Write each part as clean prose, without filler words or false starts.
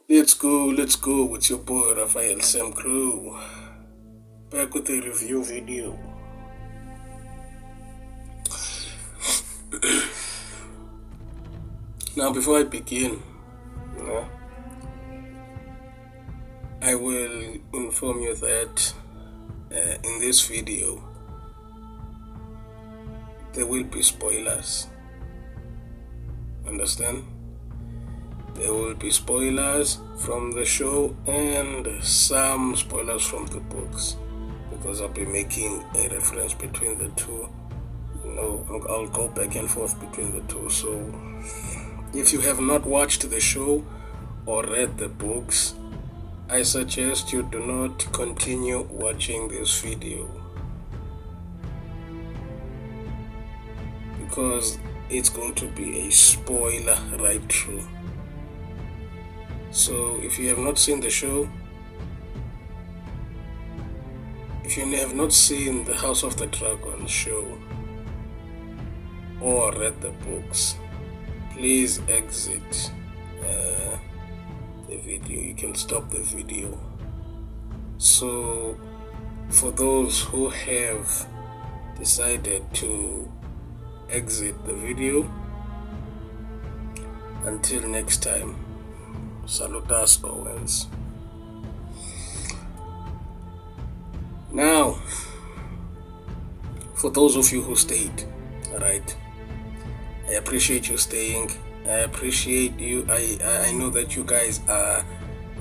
Let's go with your boy Raphael Sam Crew. Back with a review video. Now, before I begin, I will inform you that in this video there will be spoilers. Understand? There will be spoilers from the show and some spoilers from the books, because I'll be making a reference between the two. I'll go back and forth between the two. So if you have not watched the show or read the books, I suggest you do not continue watching this video, because it's going to be a spoiler right through. So if you have not seen the show, if you have not seen the House of the Dragon show or read the books, please exit the video. You can stop the video. So for those who have decided to exit the video, until next time, salutas Owens. Now, for those of you who stayed, alright, I appreciate you staying. I appreciate you. I know that you guys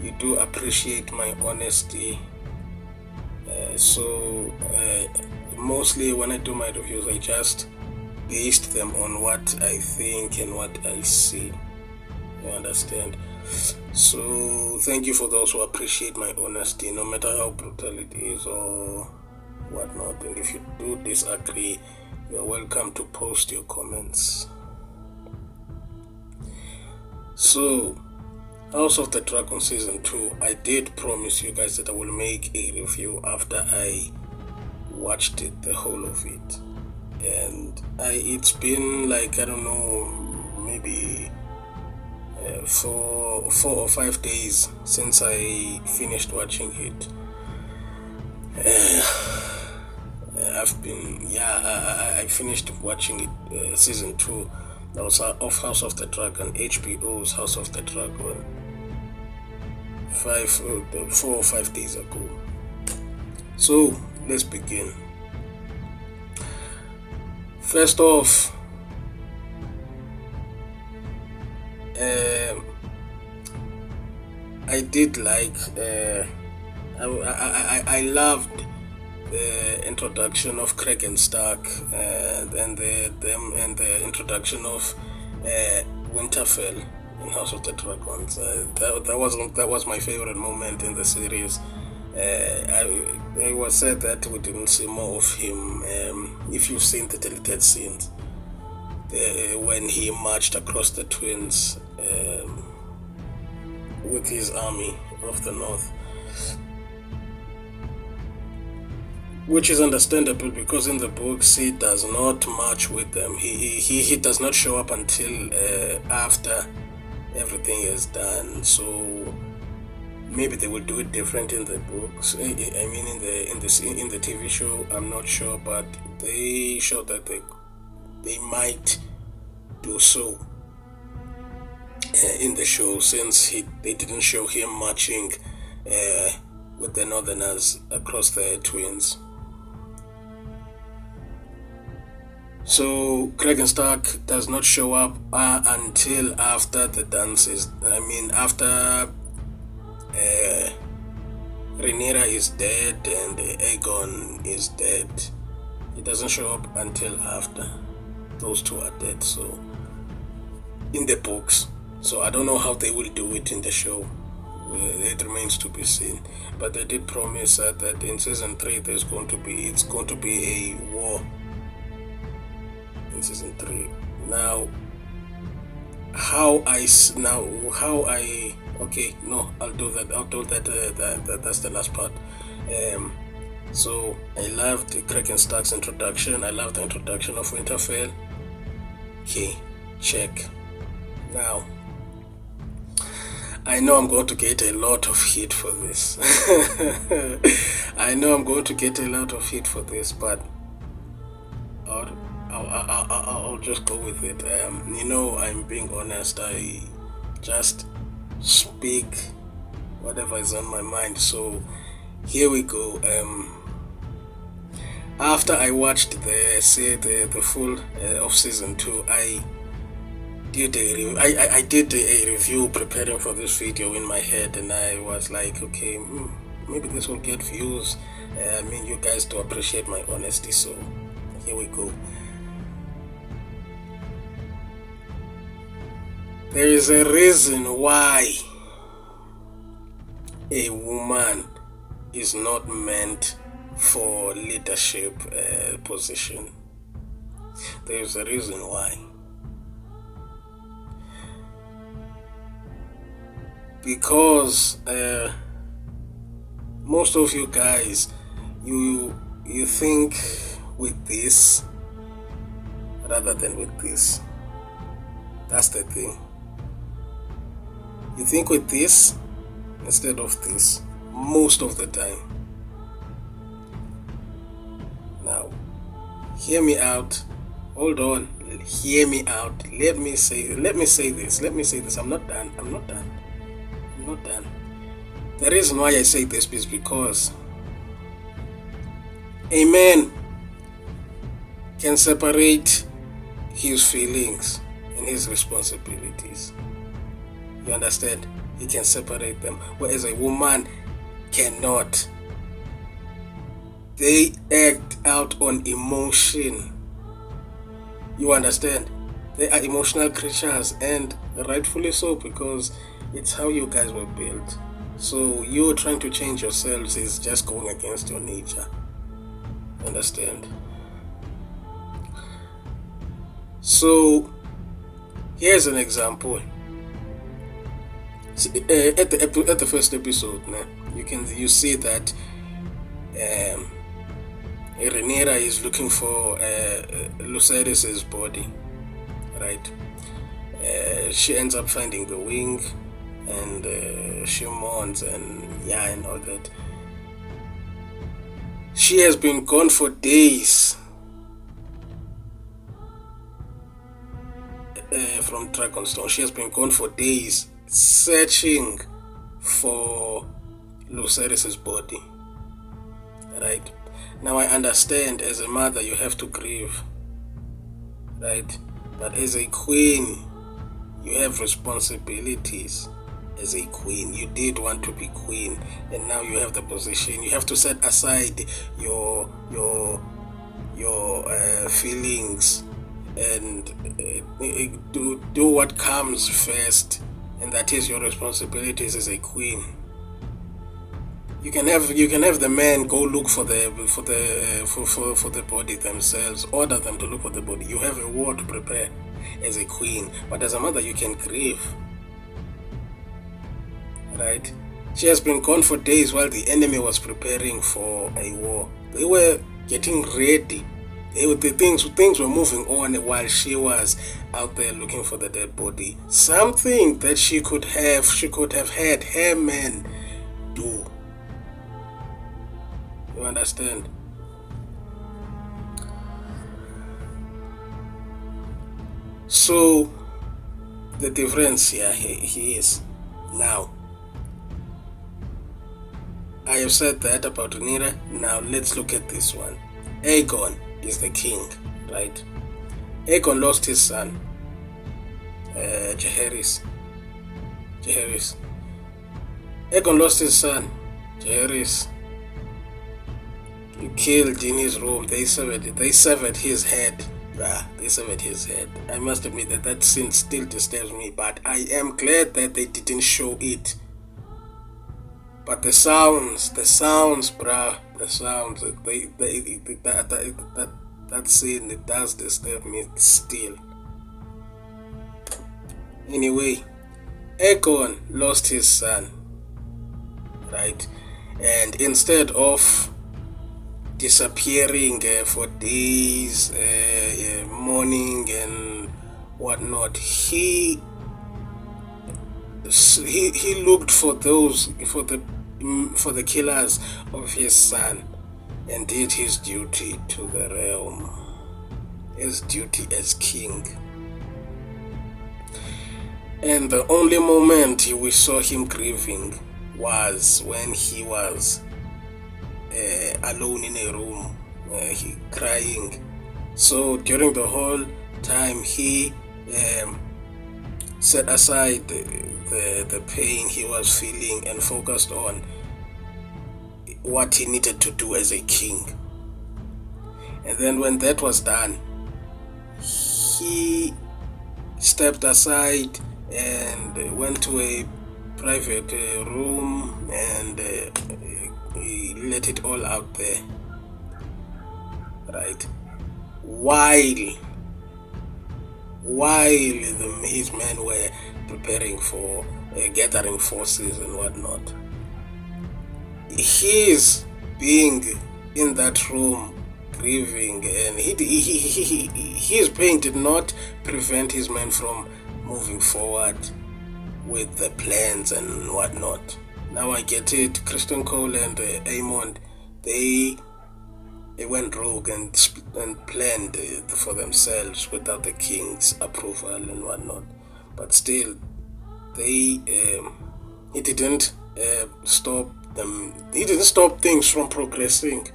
you do appreciate my honesty. So mostly when I do my reviews, I just based them on what I think and what I see. You understand? So thank you for those who appreciate my honesty, no matter how brutal it is or whatnot. And if you do disagree, you're welcome to post your comments. So, House of the Dragon Season 2, I did promise you guys that I will make a review after I watched it, the whole of it. And it's been like, I don't know, maybe 4 or 5 days since I finished watching it. I finished watching it, Season 2. That was of House of the Dragon, HBO's House of the Dragon, 4 or 5 days ago. So let's begin. First off, I did like I loved the introduction of Cregan Stark and the introduction of Winterfell in House of the Dragons. That was my favorite moment in the series. It was said that we didn't see more of him. If you've seen the deleted scenes, when he marched across the Twins with his army of the North, which is understandable because in the books he does not march with them. He does not show up until after everything is done. So maybe they will do it different in the books. I mean, in the TV show, I'm not sure, but they show that they might do so in the show, since they didn't show him marching with the Northerners across the Twins. So Cregan Stark does not show up until after the dances. I mean, after Rhaenyra is dead and Aegon is dead. He doesn't show up until after those two are dead. So in the books, so I don't know how they will do it in the show. It remains to be seen. But they did promise that in season 3 it's going to be a war. In season 3. Now, okay, no, I'll do that. That's the last part. So I loved Cregan Stark's introduction. I loved the introduction of Winterfell. Okay, check. Now, I know I'm going to get a lot of heat for this. I know I'm going to get a lot of heat for this, but I'll, I'll just go with it. I'm being honest. I just speak whatever is on my mind. So here we go. After I watched the full of season 2, I did a review preparing for this video in my head, and I was like, okay, maybe this will get views. You guys do appreciate my honesty, so here we go. There is a reason why a woman is not meant for leadership position. There is a reason why. Because most of you guys, you think with this rather than with this. That's the thing. You think with this instead of this most of the time. Now, hear me out. Hold on. Hear me out. Let me say this. I'm not done. The reason why I say this is because a man can separate his feelings and his responsibilities. You understand? He can separate them, whereas a woman cannot. They act out on emotion. You understand? They are emotional creatures, and rightfully so, because it's how you guys were built. So you trying to change yourselves is just going against your nature. Understand? So here's an example. At the first episode, you see that Rhaenyra is looking for Lucerys's body, right? She ends up finding the wing, and she mourns and all that. She has been gone for days from Dragonstone. She has been gone for days searching for Lucerys's body, right? Now I understand, as a mother you have to grieve, right? But as a queen you have responsibilities. As a queen, you did want to be queen, and now you have the position. You have to set aside your feelings and do what comes first, and that is your responsibilities as a queen. You can have the men go look for the body themselves, order them to look for the body. You have a war to prepare as a queen, but as a mother you can grieve, right? She has been gone for days while the enemy was preparing for a war. They were getting ready. Things were moving on while she was out there looking for the dead body. Something that she could have had her men do. You understand? So the difference here is now. I have said that about Rhaenyra. Now let's look at this one. Aegon is the king, right? Aegon lost his son, Jaehaerys. Aegon lost his son, Jaehaerys. He killed in his room. They severed his head. They severed his head. I must admit that scene still disturbs me, but I am glad that they didn't show it. But the sounds, bruh, that scene, it does disturb me still. Anyway, Aegon lost his son, right? And instead of disappearing for days, mourning and whatnot, he he looked for the killers of his son and did his duty to the realm, his duty as king. And the only moment we saw him grieving was when he was alone in a room, he crying. So during the whole time he set aside the pain he was feeling and focused on what he needed to do as a king. And then when that was done, he stepped aside and went to a private room and he let it all out there, right? While his men were preparing for gathering forces and whatnot, his being in that room grieving and his pain did not prevent his men from moving forward with the plans and whatnot. Now I get it. Christian Cole and Amon, they went rogue and planned for themselves without the king's approval and whatnot. But still, he didn't stop them. He didn't stop things from progressing,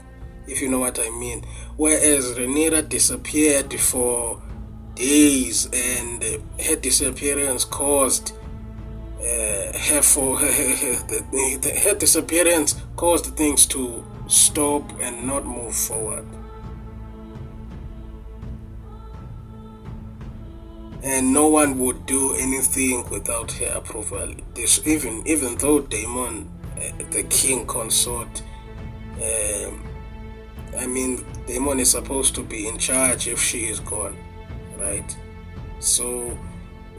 if you know what I mean. Whereas Rhaenyra disappeared for days, and her disappearance caused her disappearance caused things to stop and not move forward. And no one would do anything without her approval. Even though Daemon, the king consort, Daemon is supposed to be in charge if she is gone, right? So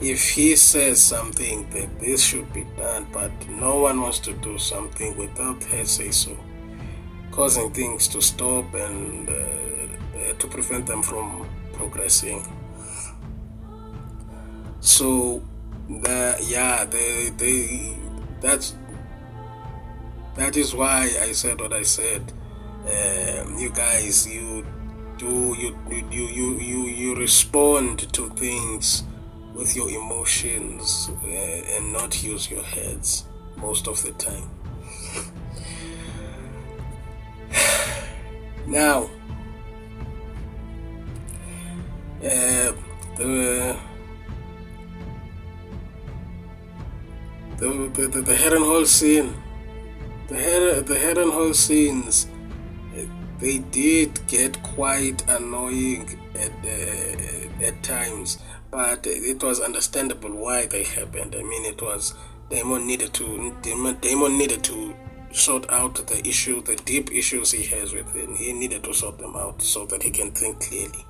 if he says something that this should be done, but no one wants to do something without her say so, causing things to stop and to prevent them from progressing. So that is why I said what I said. You guys, you respond to things with your emotions and not use your heads most of the time. Now, the Harrenhal scene, the Harrenhal scenes, they did get quite annoying at times, but it was understandable why they happened. I mean, it was Daemon needed to sort out the issue, the deep issues he has within. He needed to sort them out so that he can think clearly.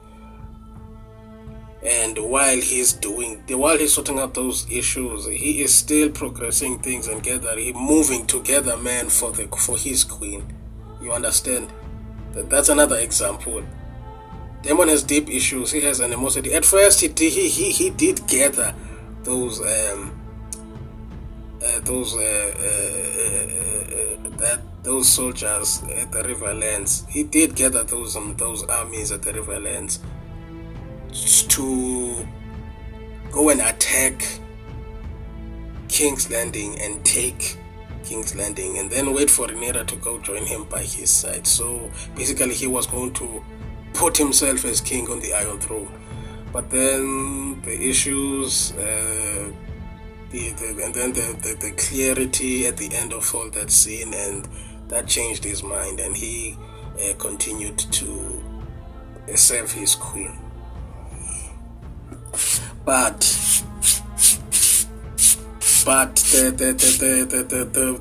And while he's sorting out those issues, he is still progressing things and moving together, man, for his queen. You understand? That's another example. Daemon has deep issues. He has animosity. At first, he did gather those soldiers at the Riverlands. He did gather those armies at the Riverlands to go and attack King's Landing and take King's Landing, and then wait for Rhaenyra to go join him by his side. So basically he was going to put himself as king on the Iron Throne. But then the issues, and then the clarity at the end of all that scene, and that changed his mind, and he continued to serve his queen. But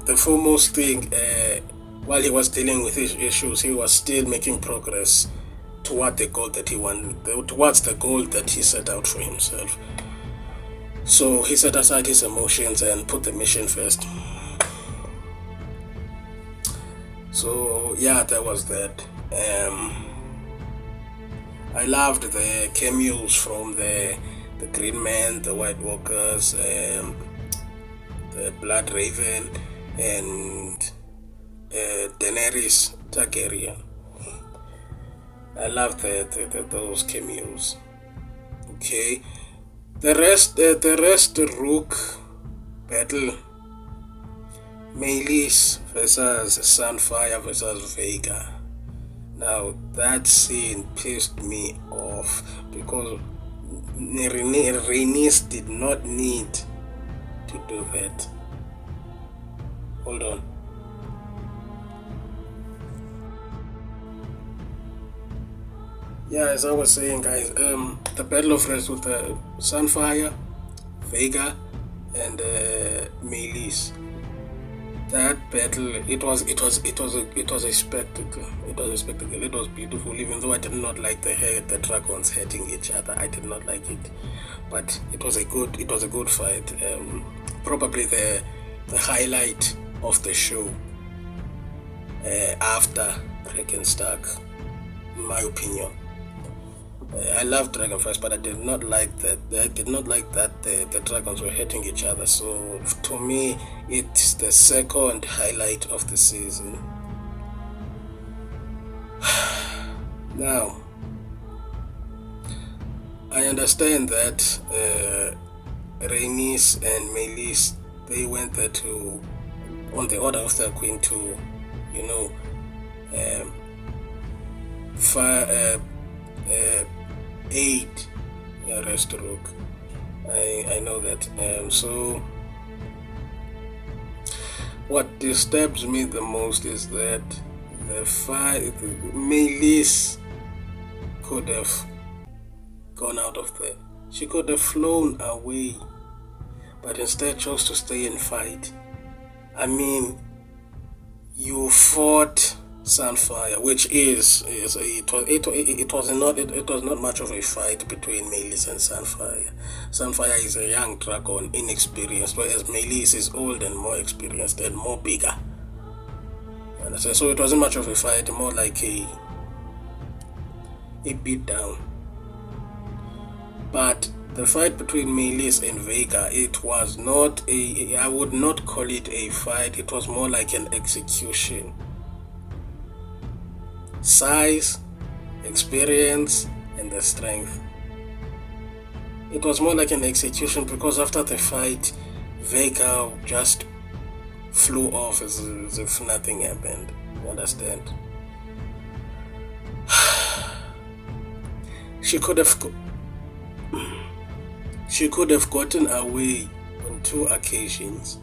the foremost thing, while he was dealing with his issues, he was still making progress towards the goal that he set out for himself. So he set aside his emotions and put the mission first. So yeah, that was that. I loved the cameos from the Green Men, the White Walkers, the Blood Raven and Daenerys Targaryen. I love those cameos. Okay, the rest Rook battle. Meleys versus Sunfire versus Vega. Now that scene pissed me off because Rhaenys did not need to do that. Hold on. Yeah, as I was saying, guys, the Battle of Rest with Sunfire, Vega, and Meleys. That battle, it was a spectacle. It was a spectacle. It was beautiful, even though I did not like the dragons hitting each other. I did not like it, but it was a good fight. Probably the highlight of the show after Dragonstart, in my opinion. I love Dragonfest, but I did not like that. I did not like that the dragons were hitting each other. So to me, it's the second highlight of the season. Now, I understand that Rhaenys and Meleys, they went there to, on the order of the Queen, to, aid Rest Rook. I know that. So what disturbs me the most is that Meleys could have gone out of there. She could have flown away, but instead chose to stay and fight. I mean, you fought Sunfire, which it was not much of a fight between Meleys and Sunfire. Sunfire is a young dragon, inexperienced, whereas Meleys is old and more experienced and more bigger. Understand? So it wasn't much of a fight, more like a beat down. But the fight between Meleys and Vega, it was not I would not call it a fight. It was more like an execution. Size, experience, and the strength. It was more like an execution because after the fight, Vega just flew off as if nothing happened. You understand? She could have gotten away on 2 occasions.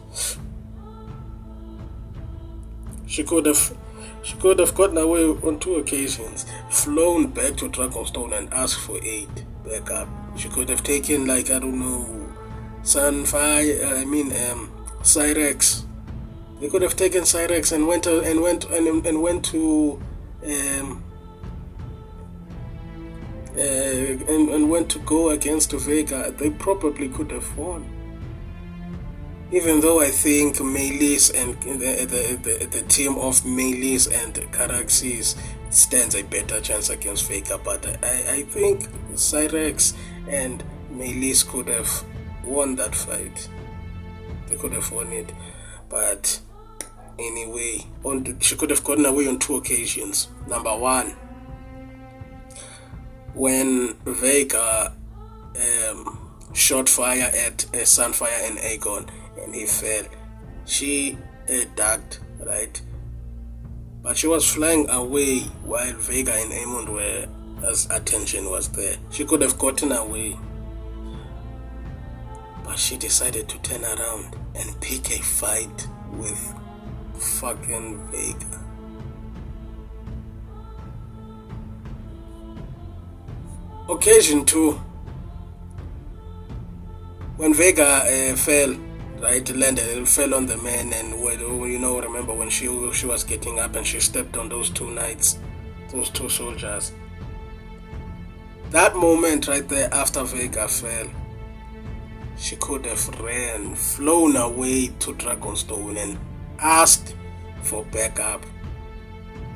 She could have gotten away on 2 occasions, flown back to Dragonstone and asked for aid, backup. She could have taken, like, I don't know, Cyrex. They could have taken Cyrex and went to go against Vega. They probably could have won. Even though I think Meleys and the team of Meleys and Caraxes stands a better chance against Vega, but I think Cyrex and Meleys could have won that fight. They could have won it, but anyway, she could have gotten away on 2 occasions. Number 1, when Vega shot fire at Sunfire and Aegon, and he fell. She ducked, right? But she was flying away while Vega and Aemond as attention was there. She could have gotten away, but she decided to turn around and pick a fight with fucking Vega. Occasion 2, when Vega fell, right, landed, fell on the man, and remember when she was getting up and she stepped on those 2 knights, those 2 soldiers. That moment right there after Vega fell, she could have flown away to Dragonstone and asked for backup.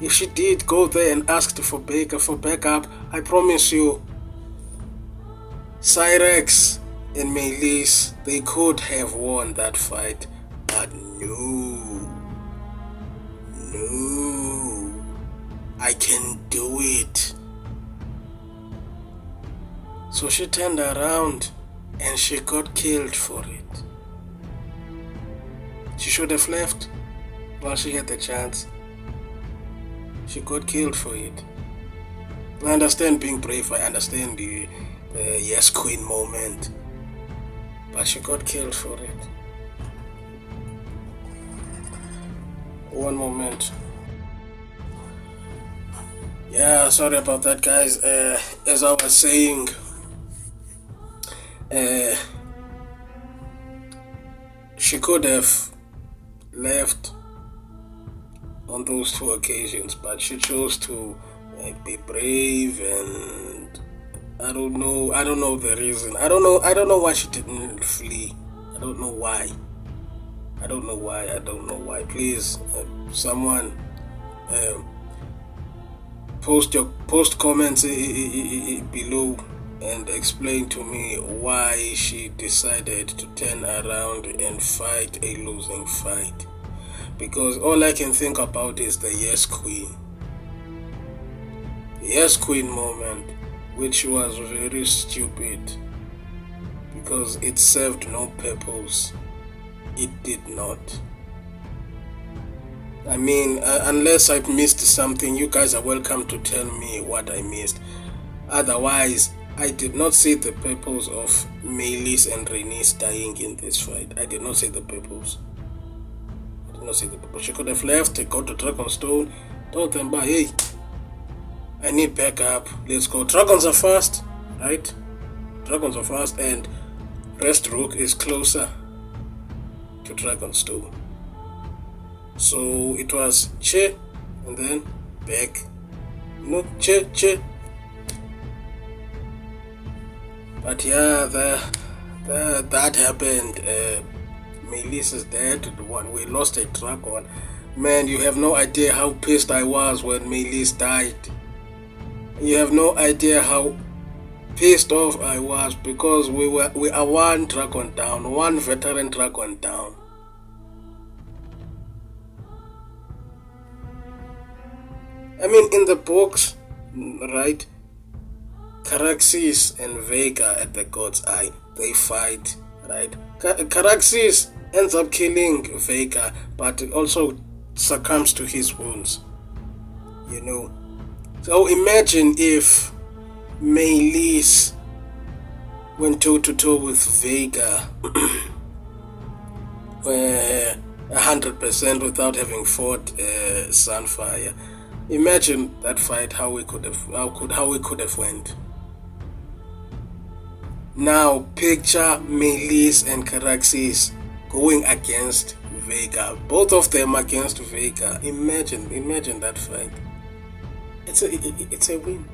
If she did go there and asked for backup, I promise you, Cyrex and Meleys, they could have won that fight. I can do it. So she turned around and she got killed for it. She should have left while she had the chance. She got killed for it. I understand being brave, I understand the yes queen moment, but she got killed for it. One moment. Yeah, sorry about that, guys. As I was saying, she could have left on those two occasions, but she chose to be brave, and I don't know the reason. I don't know why she didn't flee. I don't know why. Please, someone post comments below and explain to me why she decided to turn around and fight a losing fight. Because all I can think about is the yes queen. Yes queen moment, which was very stupid because it served no purpose. It did not. I mean, unless I've missed something, you guys are welcome to tell me what I missed. Otherwise, I did not see the purpose of Melis and Rhaenys dying in this fight. I did not see the purpose. She could have left, go to Dragonstone, told them, hey, I need backup, let's go. Dragons are fast, right? Dragons are fast, and Restrook is closer to Dragonstone. So it was che, and then back. No, che. But yeah, that happened. Melis is dead. We lost a dragon. Man, you have no idea how pissed I was when Melis died. You have no idea how pissed off I was because we are one dragon down, one veteran dragon down. I mean, in the books, right? Caraxes and Vhagar at the God's Eye, they fight, right? Caraxes ends up killing Vhagar, but also succumbs to his wounds. You know. So imagine if Melis went toe to toe with Vhagar 100% without having fought Sunfire. Imagine that fight, how we could have went. Now picture Melis and Caraxes going against Vhagar. Both of them against Vhagar. Imagine that fight. It's a win.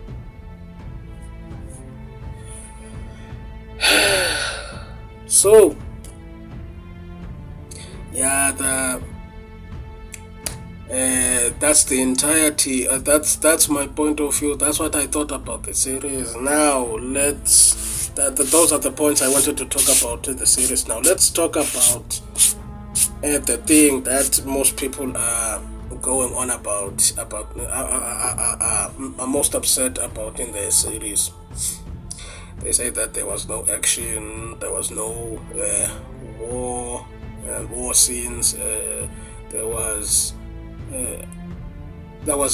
So yeah, that's the entirety. That's my point of view. That's what I thought about the series. Now those are the points I wanted to talk about in the series. Now let's talk about the thing that most people are going on about are most upset about in the series. They say that there was no action, there was no war scenes. There was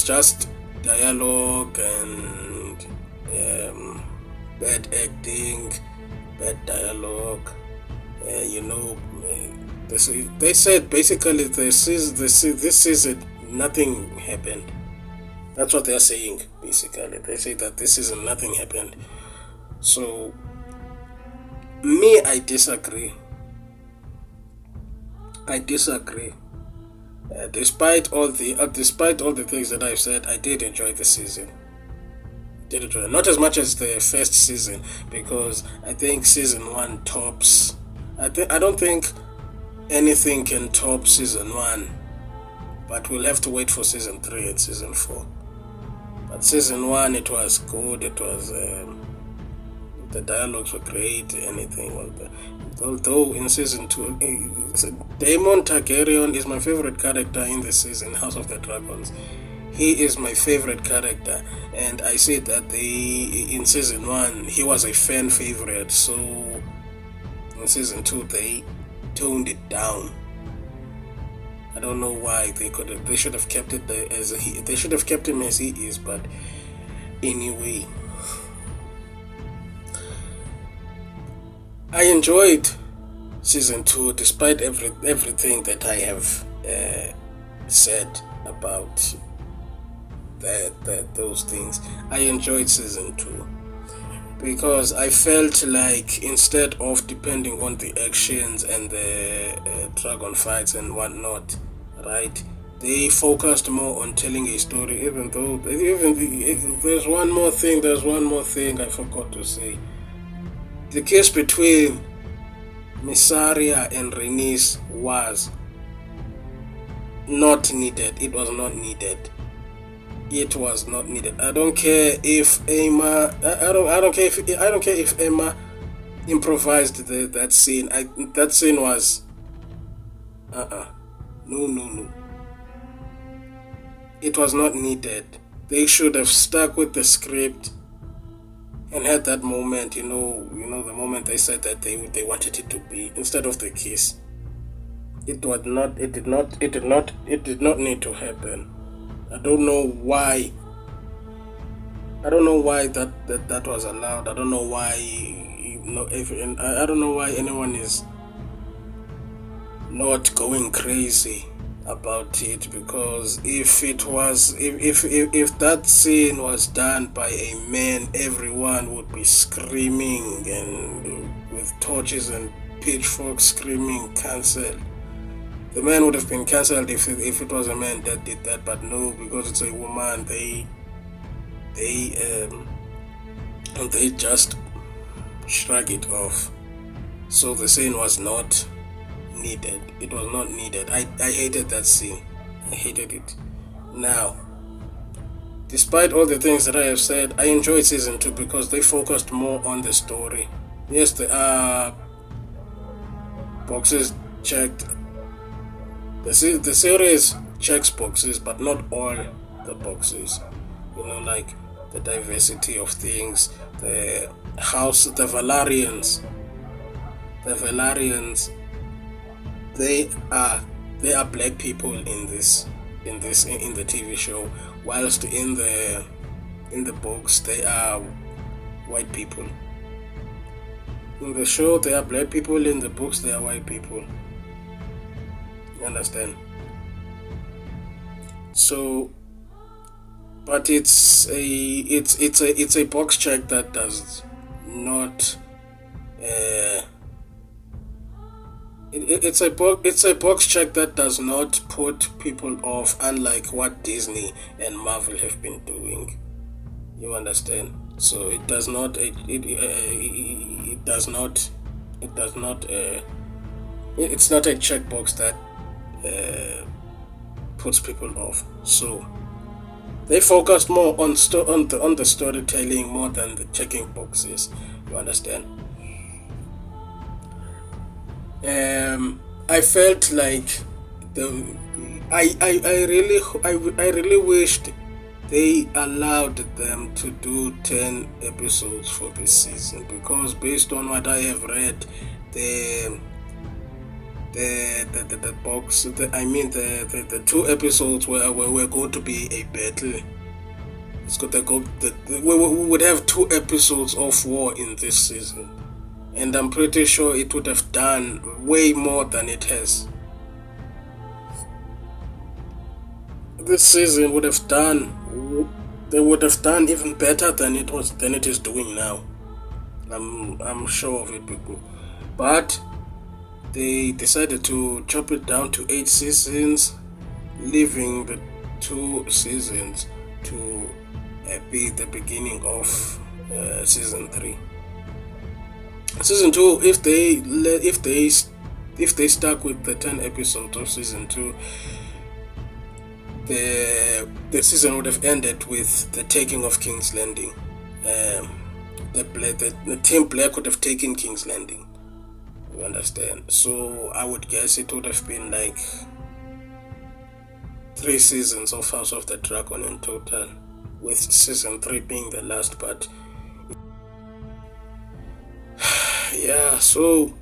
just dialogue and bad acting, bad dialogue. They said basically this season nothing happened. That's what they're saying. Basically, they say that this season nothing happened. So, me, I disagree. Despite all the things that I've said, I did enjoy the season. Not as much as the first season, because I think season 1 tops. I don't think anything can top season 1, but we'll have to wait for season 3 and season 4. But season 1, it was good. It was the dialogues were great. Anything was there. Although in season 2, Daemon Targaryen is my favorite character in the season House of the Dragons. he is my favorite character, and I said that in season 1 he was a fan favorite, so in season 2 they toned it down. I don't know why they should have kept it they should have kept him as he is, but anyway, I enjoyed season 2 despite everything that I have said about those things. I enjoyed season 2 because I felt like instead of depending on the actions and the dragon fights and whatnot, right, they focused more on telling a story. There's one more thing I forgot to say. The case between Mysaria and Rhaenys was not needed. It was not needed. It was not needed. I don't care if Emma. I don't care if Emma improvised that scene. That scene was. No. It was not needed. They should have stuck with the script and had that moment. The moment they said that they wanted it to be, instead of the kiss. It did not need to happen. I don't know why that was allowed. I don't know why I don't know why anyone is not going crazy about it, because if that scene was done by a man, everyone would be screaming and with torches and pitchforks screaming cancelled. The man would have been cancelled if it was a man that did that, but no, because it's a woman, they just shrug it off. So the scene was not needed. It was not needed. I hated that scene. I hated it. Now, despite all the things that I have said, I enjoyed season 2 because they focused more on the story. Yes, there are boxes checked. The series checks boxes, but not all the boxes. Like the diversity of things, the Velaryon. They are black people in the TV show, whilst in the books they are white people. In the show they are black people, in the books they are white people. You understand? So, but it's a box check that does not. It's a box check that does not put people off, unlike what Disney and Marvel have been doing. You understand? So it does not. It does not. It does not. It's not a checkbox that puts people off. So they focused more on the storytelling more than the checking boxes. You understand? I felt like I really wished they allowed them to do 10 episodes for this season, because based on what I have read, the box, the 2 episodes were going to be a battle. We would have 2 episodes of war in this season, and I'm pretty sure it would have done way more than it has. This season would have done, they would have done even better than it is doing now. I'm sure of it, but they decided to chop it down to 8 seasons, leaving the 2 seasons to be the beginning of season 3. Season 2, if they stuck with the 10 episodes of season 2, the season would have ended with the taking of King's Landing. The Team Black would have taken King's Landing. You understand? So I would guess it would have been like 3 seasons of House of the Dragon in total, with season 3 being the last part. Yeah, so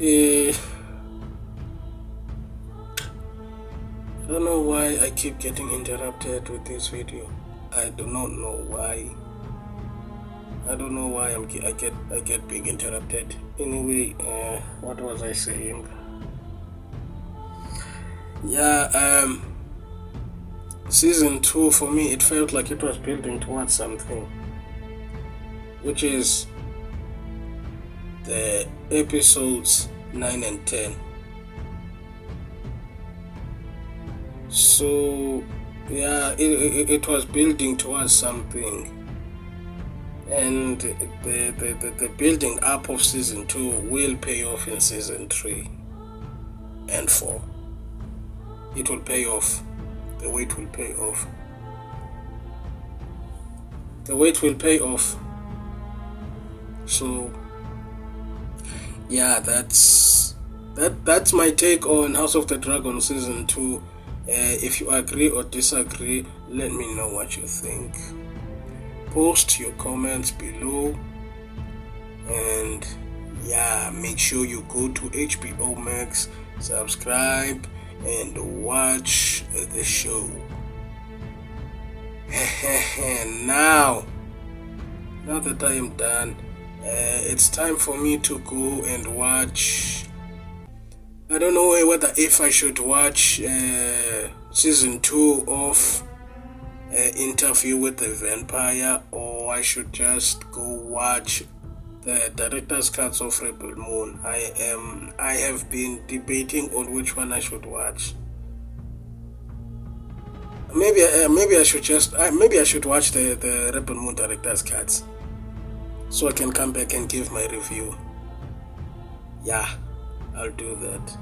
I don't know why I keep getting interrupted with this video. I do not know why. I don't know why I get being interrupted. Anyway, what was I saying? Yeah, season 2 for me, it felt like it was building towards something, which is the episodes 9 and 10. So yeah, it was building towards something, and the building up of season 2 will pay off in season 3 and 4. It will pay off. The wait will pay off. The wait will pay off. So yeah, that's my take on House of the Dragon season 2. If you agree or disagree, let me know what you think. Post your comments below, and yeah, make sure you go to HBO Max, subscribe, and watch the show. now that I am done, it's time for me to go and watch. I don't know whether if I should watch season 2 of Interview with the Vampire, or I should just go watch the director's cuts of Rebel Moon. I have been debating on which one I should watch. Maybe I should watch the Rebel Moon director's cuts, so I can come back and give my review. Yeah, I'll do that.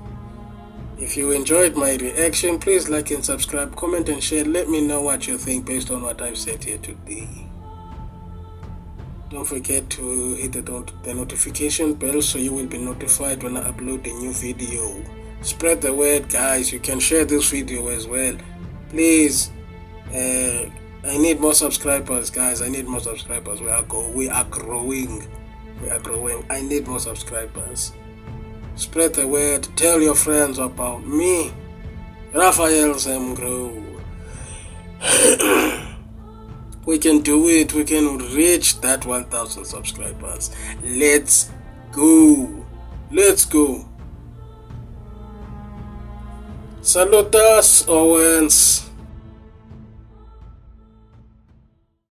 If you enjoyed my reaction, please like and subscribe, comment and share. Let me know what you think based on what I've said here today. Don't forget to hit the notification bell so you will be notified when I upload a new video. Spread the word, guys. You can share this video as well. Please, I need more subscribers, guys. I need more subscribers. We are growing. I need more subscribers. Spread the word. Tell your friends about me, Raphael Zemgrow. We can do it. We can reach that 1,000 subscribers. Let's go. Saludos, Owens.